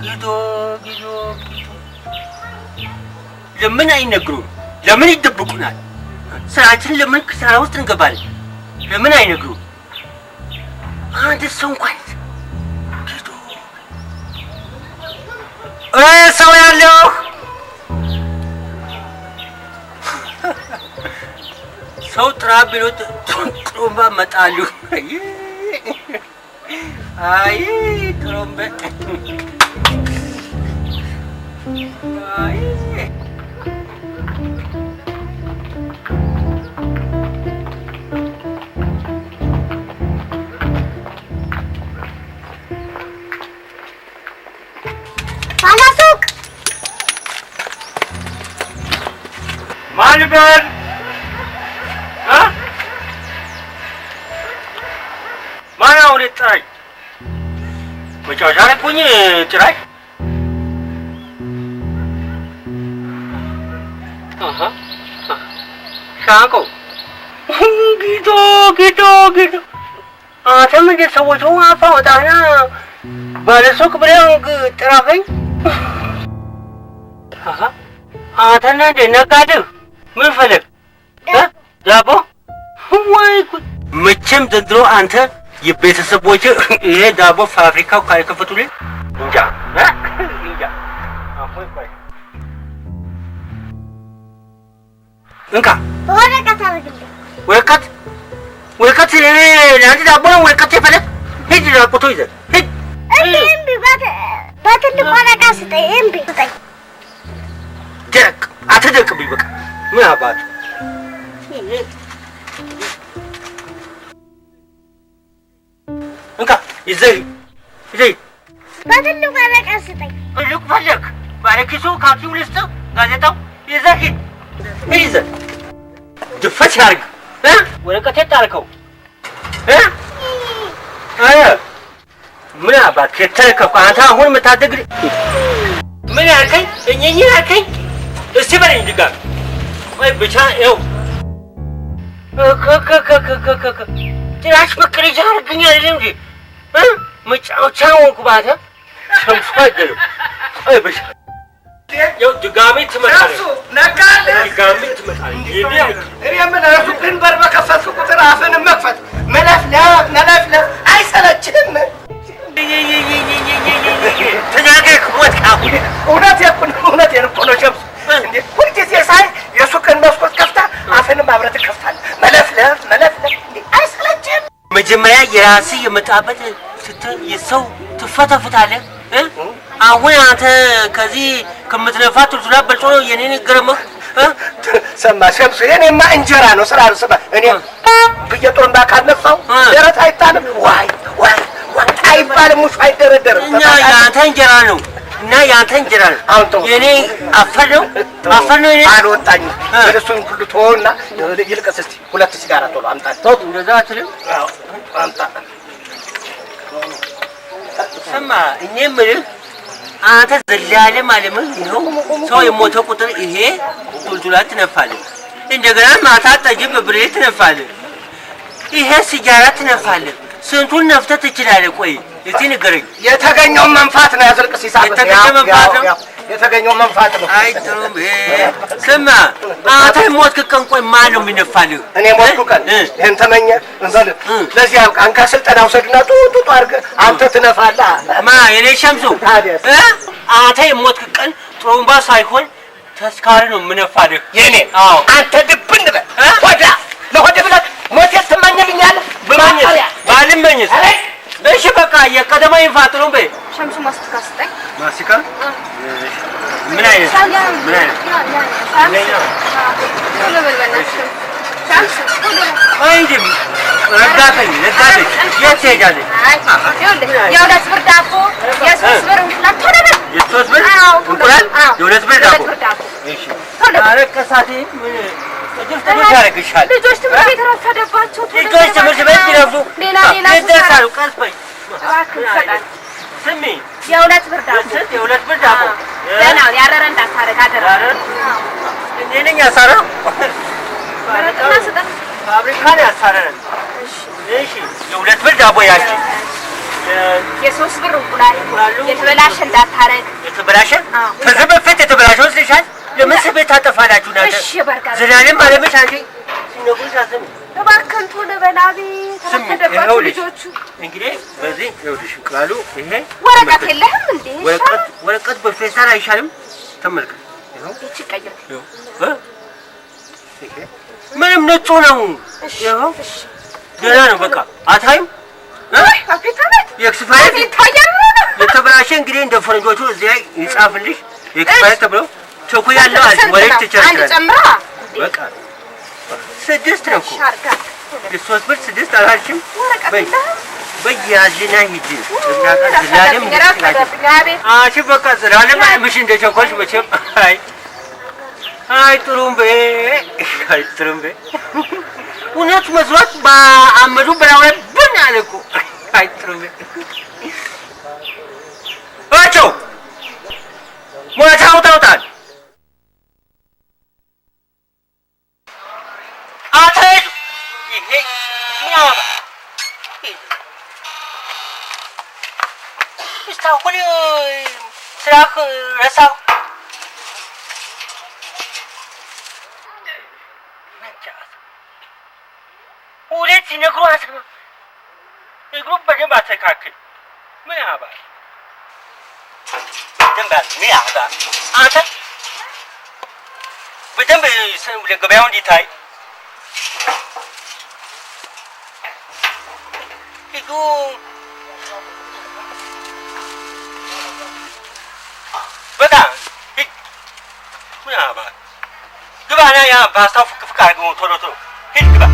ጊዶ ለምን አይነግሩም? ለምን ይደብቁናል? ስራችን ለምን ስራ ውስጥ እንገባለን? ለምን አይነግሩም? አንድ ሰው እንኳን ጊዶ ሰው ያለው ሰው ጥራ ቢሉት ጥሩምባ መጣሉ። አይ ጥሩምባ አይ ባላሱቅ ማንበል ማናው ለጥራይ መጫወቻ ላይ ሆኜ ጥራይ ሻንቆ ጊዶ አንተም እንደ ሰዎቹ አፋ ወጣና ባለሱቅ ብለህ ጥራኸኝ። አንተና እንደ ነጋዴው ምን ፈለግ? ዳቦ ወይ ጉድ! መቼም ዘንድሮ አንተ የቤተሰቦች ይሄ ዳቦ ፋብሪካው ካልከፈቱልኝ እንጃ። እንካ ወረቀት አድርግልኝ። ወረቀት ለአንድ ዳቦ ነው ወረቀት የፈለግ? ሂድ ዳቦ ይዘህ ሂድ። እምቢ በትልቅ ወረቀት ስጠኝ። እምቢ ስጠኝ። ደቅ አትደቅብኝ። በቃ ምን አባቱ እንካ ይዘህ በትልቅ ወረቀት ስጠኝ። ትልቅ ፈለግ ባለኪሱ ካኪው ልስጥህ ጋዜጣው ይዘህ ሂድ። ይዘህ ድፈት ያርግ ወረቀት የጣልከው ምን አባክ የተረከብኩ አንተ አሁን የምታደግል ምን ያልከኝ? እኛኝ ያልከኝ እስቲ በለኝ ድጋሚ ወይ ብቻ ይኸው ጭራሽ መቀለጃ አድርገኛል እንጂ መጫወቻ ሆንኩ ባተ ሸምሱ አይደለም። አይ ብቻ ይኸው ድጋሚ ትመጣለህ። ድጋሚ ትመጣለህ። እኔ ምን ሱቅህን በር በከፈትኩ ቁጥር አፍህን መክፈት መለፍለፍ አይሰለችህም? ተናገርክ ሞት ካሁን እውነቴን እኮ ነው ሸምሱ። ሁልጊዜ ሳይ የሱቅህን መስኮት ከፍተህ አፍህንም አብረህ ትከፍታለህ። መለፍለፍ አይሰለችህም? መጀመሪያ የራስህ የመጣበት ስትል የሰው ትፈተፍታለህ። አሁን አንተ ከዚህ ከምትለፋ ቱልቱላ በልጦ ነው የኔን ገረመህ። ሰማ ሸምሱ፣ የኔማ እንጀራ ነው ስራ ነው። ስማ እኔ ብየጦንዳ ካልነፋው ደረት አይጣልም። ዋይ አይባልም። ሙሽ አይደረደርም። እና ያንተ እንጀራ ነው የኔ አፈር ነው የኔ አልወጣኝም። እሱን ሁሉ ተወውና ይልቀስ እስቲ 2 ሲጋራ ቶሎ አምጣ። ተው እንደዛ አትልም። አምጣ። ስማ እኔ የምልህ አንተ ዘላለ ማለት ይኸው ሰው የሞተ ቁጥር ይሄ ቱልቱላ ትነፋለህ። እንደገና ማታ ጠጅ በብሬ ትነፋለህ። ይሄ ሲጋራ ትነፋለህ። ስንቱን ነፍተህ ትችላለህ? ቆይ እስቲ ንገረኝ። የተገኘው መንፋት ነው። ያዝልቅ ሲሳብ የተገኘው መንፋት ነው። አይ ጥሩም ስማ አንተ ሞትክ ቀን ቆይ ማን ነው የሚነፋልህ? እኔ ሞትኩ ቀን ይሄን ተመኘ እንዘል ለዚህ ያብቃን። ከስልጠና ውሰድና ጡጡ አድርገህ አንተ ትነፋለህ። የኔ ሸምሱ አንተ የሞትክ ቀን ጥሩምባ ሳይሆን ተስካሪ ነው የምነፋልህ የኔ። አዎ አንተ ድብን በል ወዳ ለሆድ ብለህ ሞቴት ትመኝልኛለህ? ባልመኝስ እሺ በቃ የቀደማ ይፋጥሩ በይ። ሸምሱ ማስቲካ ስጠኝ። ማስቲካ ምን አይነት አይንጂ ረጋተኝ የት ትሄጃለሽ? የሁለት ብር ዳቦ የሶስት ብር እንቁላል ቶሎ በል። የሶስት ብር እንቁላል የሁለት ብር ዳቦ እሺ። አረቀሳቴ ምን ያደርግሻል? ልጆች ትምህርት ቤት ረፈደባቸው። ልጆች ትምህርት ቤት ቢረፍዱ ሌላ ይደርሳሉ። ቀስ በይ ስሚ። የሁለት ብር ዳቦ የሁለት ብር ዳቦ ገና ያረረ እንዳታረግ አደራ። እኔ ነኝ ያሳረው። ፋብሪካ ያሳረን። እሺ የሁለት ብር ዳቦ ያቺ የሶስት ብር እንቁላል የተበላሸ እንዳታረግ። የተበላሸ ከዚህ በፊት የተበላሸ ወስደሻል። ለምን ስቤት ታጠፋላችሁ እናንተ? እሺ በርጋ ዘላለም አለምሽ አንቺ ሲነግሩሽ አትሰሚም። እባክህ ቶሎ በል አቤት። ተረፈደባችሁ ልጆቹ። እንግዲህ በዚህ ይኸውልሽ እንቁላሉ ይሄ ወረቀት የለህም እንዴ? ወረቀት በፌስታል አይሻልም? ተመልከት። እቺ ቀይር። ምንም ነጩ ነው። ይኸው ገና ነው። በቃ አታይም? የኤክስፓየር የተበላሸ እንግዲህ እንደ ፈረንጆቹ እዚህ ላይ ይጻፍልሽ ኤክስፓየር ተብሎ ቸኩያለሁ አልሽ። ወሬት ትችላለሽ። በቃ 6 ነው እኮ የ3 ብር 6 አላልሽም? በያዝና ሂጂ ዘላለም አንቺ በቃ ዘላለም ምሽ እንደቸኮልሽ መቼም አይ ጥሩምቤ እውነት መስሎት በአመዱ በላው ላይ ብን አለ እኮ። አይ ጥሩምቤ አቸው ሞታው ታውታል አትሄዱ። ይሄ ምናባ እስካሁን ስራህ ረሳሁ። ሁለት ሲነግሩ አስማ እግሩ በደንብ አስተካክል። ምን አባል በደንብ ምን አባል አንተ በደንብ ለገበያው እንዲታይ ሂዱ። በቃ ምን አባል ግባና ያ ፓስታው ፍቅፍቅ አድርገው ቶሎ ቶሎ ሂድ ግባ።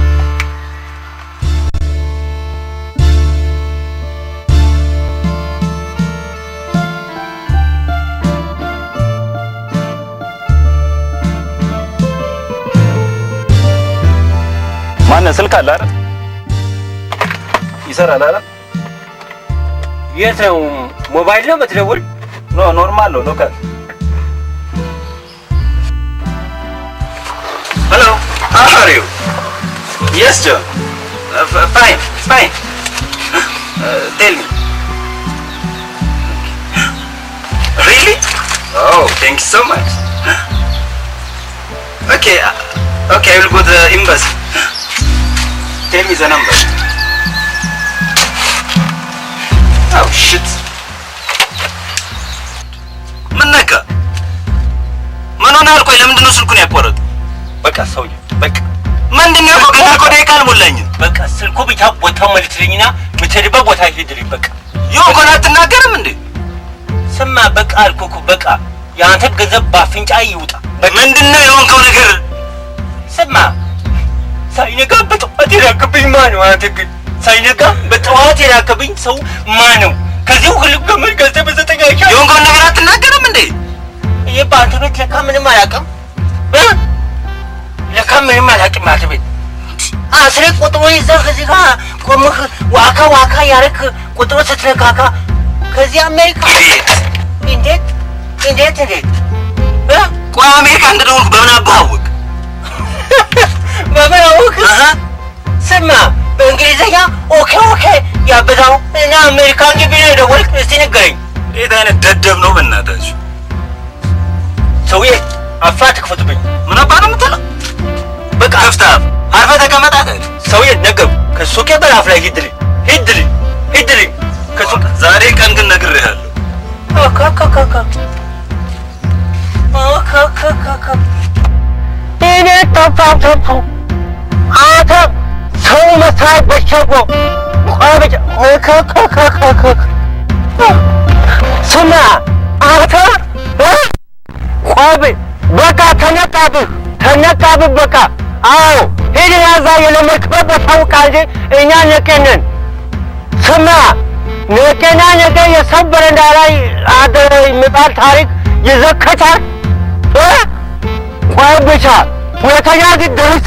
ማነው? ስልክ አለ አይደል? ይሰራል አይደል? የት ነው? ሞባይል ነው የምትደውል? ኖ ኖርማል ነው ሎካል። ሄሎ how are you? Yes John. Fine. Tell me. Really? Oh, thank you so much. Okay, I will go to the embassy. Tell me the number. Oh shit. ምን ነካ? ምን ሆነሃል? ቆይ ለምንድን ነው ስልኩን ያቋረጥ? በቃ ሰውዬ በቃ ምንድነው? ገና እኮ ደቂቃ አልሞላኝም። በቃ ስልኩ ብቻ ቦታው መልስልኝና የምትሄድበት ቦታ ሂድልኝ። በቃ ይሁን እኮ አትናገርም እንዴ? ስማ በቃ አልኩህ እኮ በቃ የአንተ ገንዘብ ባፍንጫ ይውጣ። ምንድነው የሆንከው ነገር? ስማ ሳይነጋ በጠዋት የላከብኝ ማነው? አንተ ግን ሳይነጋ በጠዋት የላከብኝ ሰው ማነው? ከዚህ ሁሉ ገመድ ገንዘብ በዘጠኝ አይሻ የሆንከውን ነገር አትናገርም እንዴ? ይሄ በአንተ ቤት ለካ ምንም አላውቅም። ለካ ምንም አላውቅም። አንተ ቤት አስሬ ቁጥሩ ይዘህ እዚህ ጋር ቆመህ ዋካ ያረክ ቁጥሩ ስትነካካ ከዚህ አሜሪካ እንዴት ቆይ አሜሪካ እንደደወልኩ በምን አባወቅ? በምን አወቅ? ስማ በእንግሊዘኛ ኦኬ ያበዛው እና አሜሪካ ግቢ ነው የደወልክ? እስቲ ንገረኝ። እንዴት አይነት ደደብ ነው በእናታችሁ? ሰውዬ አፋ ትክፈትብኝ። ምን አባ ነው የምትለው? በቃ ከፍታ አርፈህ ተቀመጥ። ሰውዬ ነገሩ ከሱቄ በራፍ ላይ ሂድልኝ ከሱቅ። ዛሬ ቀን ግን ነግሬሃለሁ። እኔ ተፋተፉ አንተ ሰው መሳይ በሸጎ ስማ አንተ ቆብ በቃ ተነቃብህ በቃ። አዎ ሂድ ያዛ የለመድክበት ቦታ አውቃ እንጂ እኛ ነቄነን። ስማ ነቄና ነገ የሰው በረንዳ ላይ አደረ የሚባል ታሪክ ይዘከታል። ቆይ ብቻ ሁለተኛ ግን ደርስ